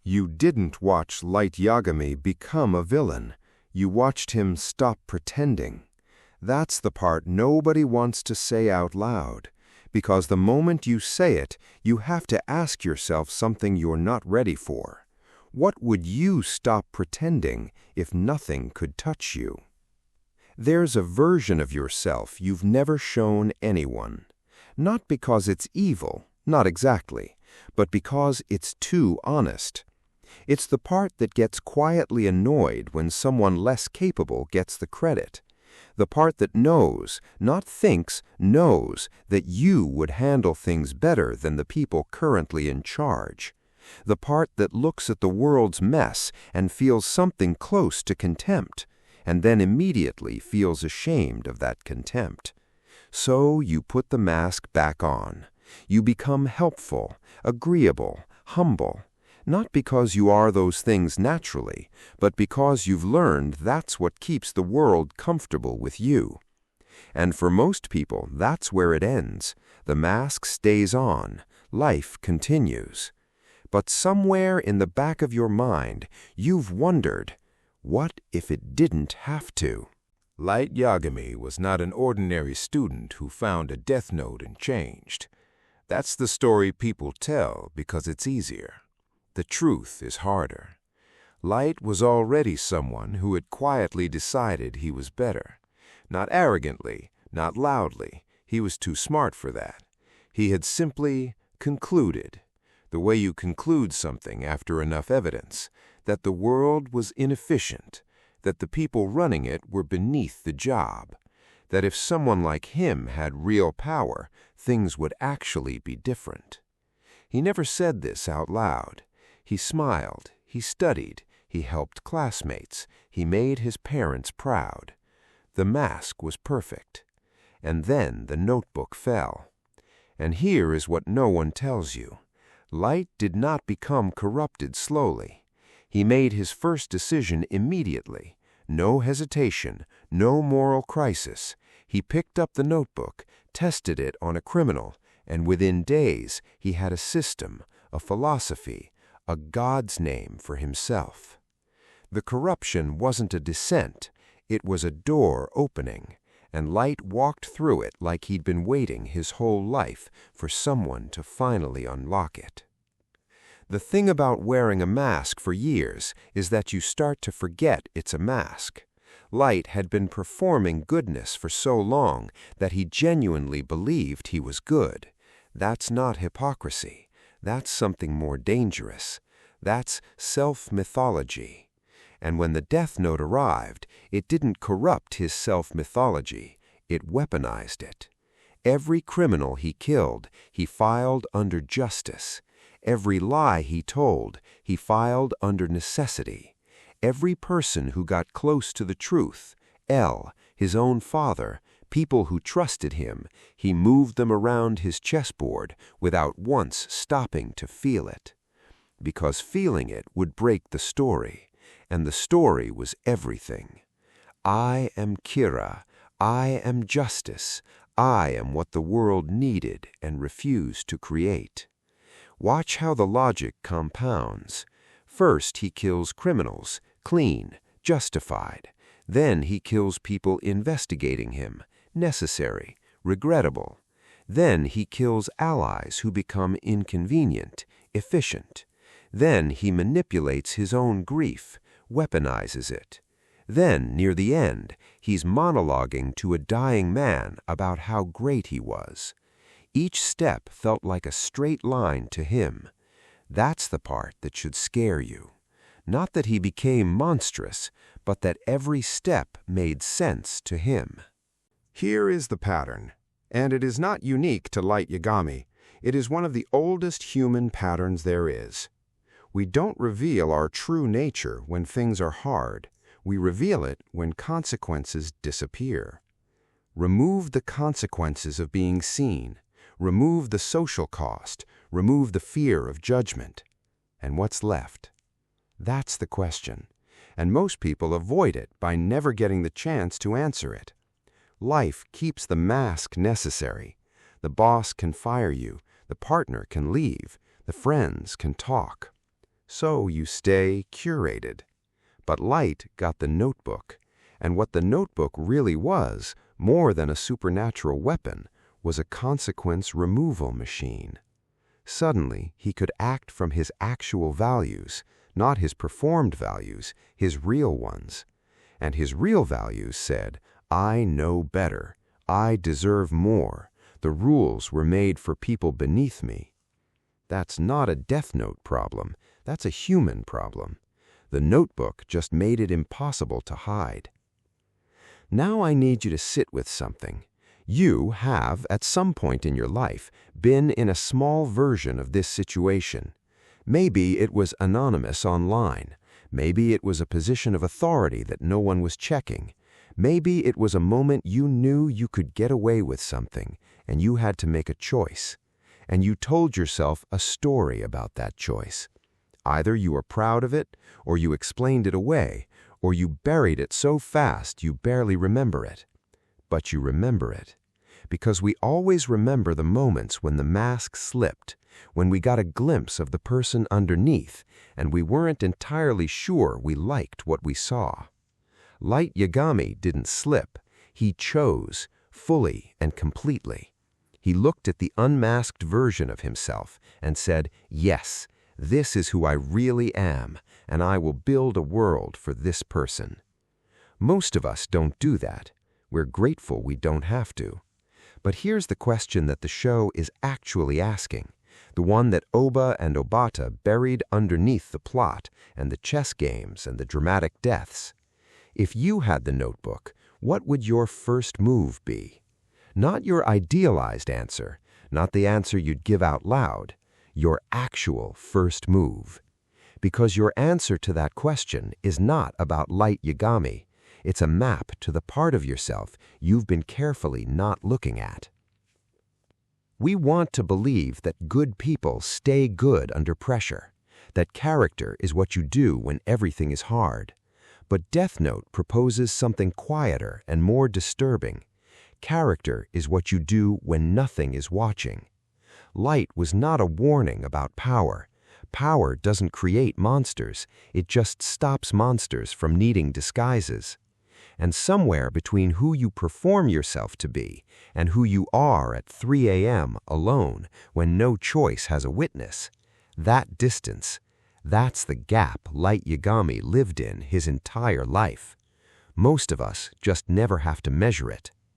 You didn't watch Light Yagami become a villain. You watched him stop pretending. That's the part nobody wants to say out loud, because the moment you say it, you have to ask yourself something you're not ready for. What would you stop pretending if nothing could touch you? There's a version of yourself you've never shown anyone. Not because it's evil, not exactly, but because it's too honest. It's the part that gets quietly annoyed when someone less capable gets the credit. The part that knows, not thinks, knows that you would handle things better than the people currently in charge. The part that looks at the world's mess and feels something close to contempt, and then immediately feels ashamed of that contempt. So you put the mask back on. You become helpful, agreeable, humble, not because you are those things naturally, but because you've learned that's what keeps the world comfortable with you. And for most people, that's where it ends. The mask stays on. Life continues. But somewhere in the back of your mind, you've wondered, what if it didn't have to? Light Yagami was not an ordinary student who found a death note and changed. That's the story people tell because it's easier. The truth is harder. Light was already someone who had quietly decided he was better. Not arrogantly, not loudly. He was too smart for that. He had simply concluded, the way you conclude something after enough evidence, that the world was inefficient, that the people running it were beneath the job, that if someone like him had real power, things would actually be different. He never said this out loud. He smiled, he studied, he helped classmates, he made his parents proud. The mask was perfect. And then the notebook fell. And here is what no one tells you. Light did not become corrupted slowly. He made his first decision immediately. No hesitation, no moral crisis. He picked up the notebook, tested it on a criminal, and within days he had a system, a philosophy, a God's name for himself. The corruption wasn't a descent, it was a door opening, and Light walked through it like he'd been waiting his whole life for someone to finally unlock it. The thing about wearing a mask for years is that you start to forget it's a mask. Light had been performing goodness for so long that he genuinely believed he was good. That's not hypocrisy. That's something more dangerous. That's self-mythology. And when the death note arrived, it didn't corrupt his self-mythology. It weaponized it. Every criminal he killed, he filed under justice. Every lie he told, he filed under necessity. Every person who got close to the truth, his own father, people who trusted him, he moved them around his chessboard without once stopping to feel it. Because feeling it would break the story, and the story was everything. I am Kira. I am justice. I am what the world needed and refused to create. Watch how the logic compounds. First he kills criminals, clean, justified. Then he kills people investigating him, necessary, regrettable. Then he kills allies who become inconvenient, efficient. Then he manipulates his own grief, weaponizes it. Then, near the end, he's monologuing to a dying man about how great he was. Each step felt like a straight line to him. That's the part that should scare you. Not that he became monstrous, but that every step made sense to him. Here is the pattern, and it is not unique to Light Yagami. It is one of the oldest human patterns there is. We don't reveal our true nature when things are hard. We reveal it when consequences disappear. Remove the consequences of being seen. Remove the social cost. Remove the fear of judgment. And what's left? That's the question. And most people avoid it by never getting the chance to answer it. Life keeps the mask necessary. The boss can fire you. The partner can leave. The friends can talk. So you stay curated. But Light got the notebook, and what the notebook really was, more than a supernatural weapon, was a consequence removal machine. Suddenly, he could act from his actual values, not his performed values, his real ones. And his real values said, I know better, I deserve more, the rules were made for people beneath me. That's not a Death Note problem, that's a human problem. The notebook just made it impossible to hide. Now I need you to sit with something. You have, at some point in your life, been in a small version of this situation. Maybe it was anonymous online. Maybe it was a position of authority that no one was checking. Maybe it was a moment you knew you could get away with something, and you had to make a choice. And you told yourself a story about that choice. Either you were proud of it, or you explained it away, or you buried it so fast you barely remember it. But you remember it. Because we always remember the moments when the mask slipped, when we got a glimpse of the person underneath, and we weren't entirely sure we liked what we saw. Light Yagami didn't slip. He chose, fully and completely. He looked at the unmasked version of himself and said, yes, this is who I really am, and I will build a world for this person. Most of us don't do that. We're grateful we don't have to. But here's the question that the show is actually asking, the one that Oba and Obata buried underneath the plot and the chess games and the dramatic deaths. If you had the notebook, what would your first move be? Not your idealized answer, not the answer you'd give out loud, your actual first move. Because your answer to that question is not about Light Yagami. It's a map to the part of yourself you've been carefully not looking at. We want to believe that good people stay good under pressure, that character is what you do when everything is hard. But Death Note proposes something quieter and more disturbing. Character is what you do when nothing is watching. Light was not a warning about power. Power doesn't create monsters, it just stops monsters from needing disguises. And somewhere between who you perform yourself to be and who you are at 3 a.m. alone when no choice has a witness, that distance, that's the gap Light Yagami lived in his entire life. Most of us just never have to measure it.